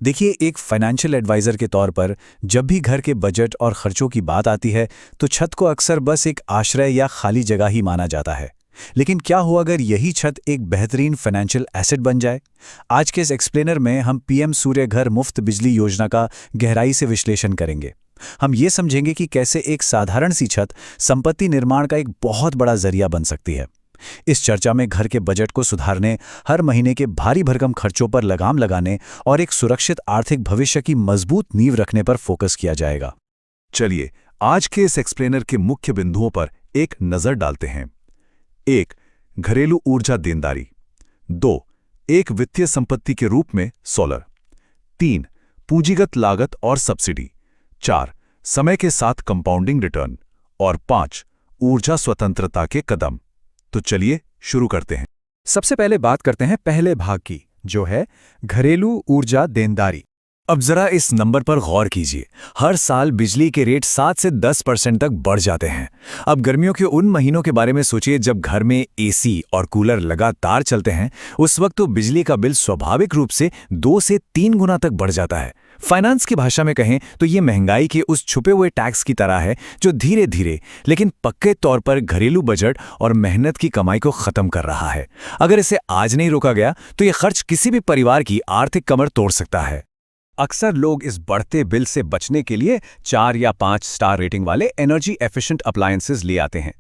देखिए, एक financial adviser के तौर पर जब भी घर के बजट और खर्चों की बात आती है तो छत को अक्सर बस एक आश्रय या खाली जगह ही माना जाता है। लेकिन क्या हो अगर यही छत एक बेहतरीन फाइनेंशियल एसेट बन जाए? आज के इस एक्सप्लेनर में हम पीएम सूर्य घर मुफ्त बिजली योजना का गहराई से विश्लेषण करेंगे। हम ये समझेंगे कि कैसे एक साधारण सी छत संपत्ति निर्माण का एक बहुत बड़ा जरिया बन सकती है। इस चर्चा में घर के बजट को सुधारने, हर महीने के भारी भरकम खर्चों पर लगाम लगाने और एक सुरक्षित आर्थिक भविष्य की मजबूत नींव रखने पर फोकस किया जाएगा। चलिए आज के इस एक्सप्लेनर के मुख्य बिंदुओं पर एक नजर डालते हैं। 1. घरेलू ऊर्जा देनदारी। 2. एक वित्तीय संपत्ति के रूप में सोलर। 3. पूंजीगत लागत और सब्सिडी। 4. समय के साथ कंपाउंडिंग रिटर्न। और 5. ऊर्जा स्वतंत्रता के कदम। तो चलिए शुरू करते हैं। सबसे पहले बात करते हैं पहले भाग की, जो है घरेलू ऊर्जा देनदारी। अब जरा इस नंबर पर गौर कीजिए। हर साल बिजली के रेट 7 से 10% तक बढ़ जाते हैं। अब गर्मियों के उन महीनों के बारे में सोचिए जब घर में एसी और कूलर लगातार चलते हैं। उस वक्त तो बिजली का बिल स्वाभाविक रूप से 2 से 3 गुना तक बढ़ जाता है। फाइनेंस की भाषा में कहें तो ये महंगाई के उस छुपे हुए टैक्स की तरह है जो धीरे धीरे लेकिन पक्के तौर पर घरेलू बजट और मेहनत की कमाई को खत्म कर रहा है। अगर इसे आज नहीं रोका गया तो ये खर्च किसी भी परिवार की आर्थिक कमर तोड़ सकता है। अक्सर लोग इस बढ़ते बिल से बचने के लिए 4 या 5 स्टार रेटिंग वाले एनर्जी एफिशिएंट अप्लायंसेस ले आते हैं।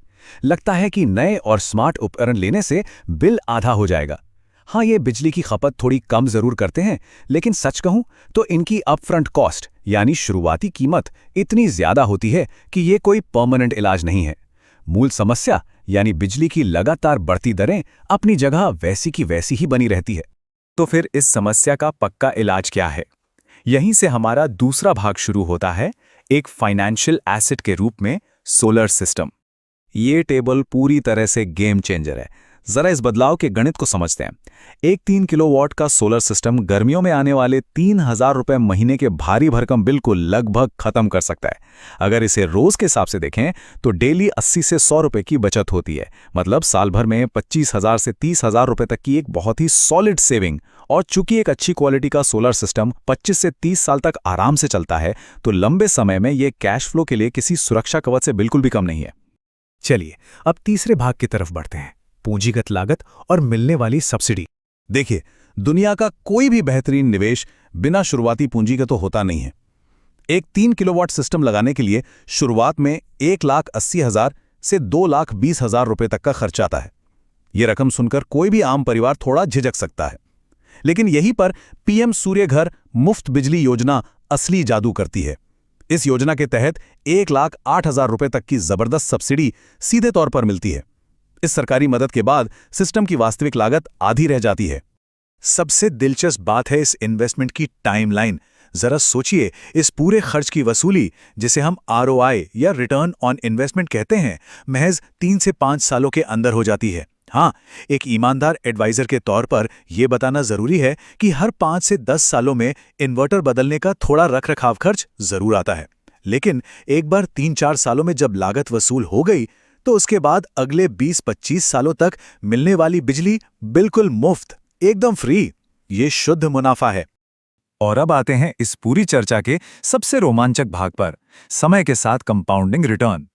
लगता है कि नए और स्मार्ट उपकरण लेने से बिल आधा हो जाएगा। हाँ, ये बिजली की खपत थोड़ी कम जरूर करते हैं, लेकिन सच कहूं तो इनकी अपफ्रंट कॉस्ट यानी शुरुआती कीमत इतनी ज्यादा होती है कि ये कोई परमानेंट इलाज नहीं है। मूल समस्या यानी बिजली की लगातार बढ़ती दरें अपनी जगह वैसी की वैसी ही बनी रहती है। तो फिर इस समस्या का पक्का इलाज क्या है? यहीं से हमारा दूसरा भाग शुरू होता है, एक फाइनेंशियल एसेट के रूप में सोलर सिस्टम। ये टेबल पूरी तरह से गेम चेंजर है। जरा इस बदलाव के गणित को समझते हैं। एक 3 किलोवाट का सोलर सिस्टम गर्मियों में आने वाले 3,000 रुपए महीने के भारी भरकम बिल को लगभग खत्म कर सकता है। अगर इसे रोज के हिसाब से देखें तो डेली 80 से 100 रुपए की बचत होती है। मतलब साल भर में 25,000 से 30,000 रुपए तक की एक बहुत ही सॉलिड सेविंग। और चूंकि एक अच्छी क्वालिटी का सोलर सिस्टम 25 से 30 साल तक आराम से चलता है, तो लंबे समय में ये कैश फ्लो के लिए किसी सुरक्षा कवच से बिल्कुल भी कम नहीं है। चलिए अब तीसरे भाग की तरफ बढ़ते हैं, पूंजीगत लागत और मिलने वाली सब्सिडी। देखिए, दुनिया का कोई भी बेहतरीन निवेश बिना शुरुआती पूंजी के तो होता नहीं है। एक 3 किलोवाट सिस्टम लगाने के लिए शुरुआत में 1,80,000 से 2,20,000 रुपए तक का खर्च आता है। यह रकम सुनकर कोई भी आम परिवार थोड़ा झिझक सकता है, लेकिन यहीं पर पीएम सूर्य घर मुफ्त बिजली योजना असली जादू करती है। इस योजना के तहत 1,08,000 रुपए तक की जबरदस्त सब्सिडी सीधे तौर पर मिलती है। इस सरकारी मदद के बाद सिस्टम की वास्तविक लागत आधी रह जाती है। सबसे दिलचस्प बात है इस इन्वेस्टमेंट की टाइमलाइन। जरा सोचिए, इस पूरे खर्च की वसूली, जिसे हम आरओआई या रिटर्न ऑन इन्वेस्टमेंट कहते हैं, महज 3 से 5 सालों के अंदर हो जाती है। हाँ, एक ईमानदार एडवाइजर के तौर पर यह बताना जरूरी है कि हर 5 से 10 सालों में इन्वर्टर बदलने का थोड़ा रखरखाव खर्च जरूर आता है। लेकिन एक बार 3-4 सालों में जब लागत वसूल हो गई तो उसके बाद अगले 20-25 सालों तक मिलने वाली बिजली बिल्कुल मुफ्त, एकदम फ्री। ये शुद्ध मुनाफा है। और अब आते हैं इस पूरी चर्चा के सबसे रोमांचक भाग पर, समय के साथ कंपाउंडिंग रिटर्न।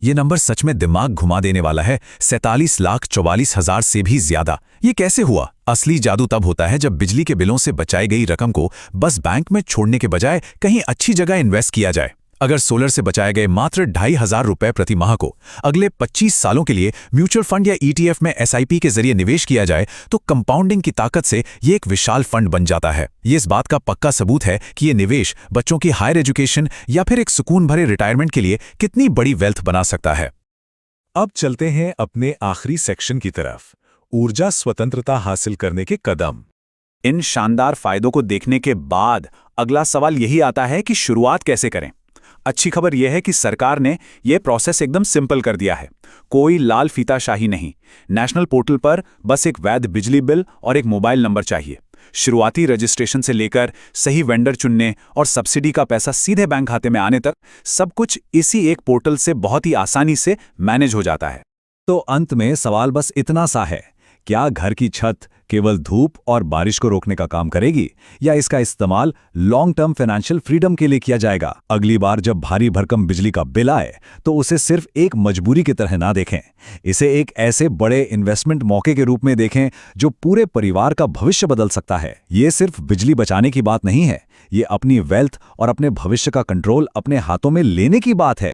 ये नंबर सच में दिमाग घुमा देने वाला है। 47,44,000 से भी ज्यादा। ये कैसे हुआ? असली जादू तब होता है जब बिजली के बिलों से बचाई गई रकम को बस बैंक में छोड़ने के बजाय कहीं अच्छी जगह इन्वेस्ट किया जाए। अगर सोलर से बचाए गए मात्र 2,500 रुपए प्रति माह को अगले 25 सालों के लिए म्यूचुअल फंड या ईटीएफ में एसआईपी के जरिए निवेश किया जाए तो कंपाउंडिंग की ताकत से ये एक विशाल फंड बन जाता है। ये इस बात का पक्का सबूत है कि ये निवेश बच्चों की हायर एजुकेशन या फिर एक सुकून भरे रिटायरमेंट के लिए कितनी बड़ी वेल्थ बना सकता है। अब चलते हैं अपने आखिरी सेक्शन की तरफ, ऊर्जा स्वतंत्रता हासिल करने के कदम। इन शानदार फायदों को देखने के बाद अगला सवाल यही आता है कि शुरुआत कैसे करें। अच्छी खबर यह है कि सरकार ने यह प्रोसेस एकदम सिंपल कर दिया है। कोई लाल फीताशाही नहीं। नेशनल पोर्टल पर बस एक वैध बिजली बिल और एक मोबाइल नंबर चाहिए। शुरुआती रजिस्ट्रेशन से लेकर सही वेंडर चुनने और सब्सिडी का पैसा सीधे बैंक खाते में आने तक सब कुछ इसी एक पोर्टल से बहुत ही आसानी से मैनेज हो जाता है। तो अंत में सवाल बस इतना सा है, क्या घर की छत केवल धूप और बारिश को रोकने का काम करेगी या इसका इस्तेमाल लॉन्ग टर्म फाइनेंशियल फ्रीडम के लिए किया जाएगा? अगली बार जब भारी भरकम बिजली का बिल आए तो उसे सिर्फ एक मजबूरी की तरह ना देखें, इसे एक ऐसे बड़े इन्वेस्टमेंट मौके के रूप में देखें जो पूरे परिवार का भविष्य बदल सकता है। ये सिर्फ बिजली बचाने की बात नहीं है, ये अपनी वेल्थ और अपने भविष्य का कंट्रोल अपने हाथों में लेने की बात है।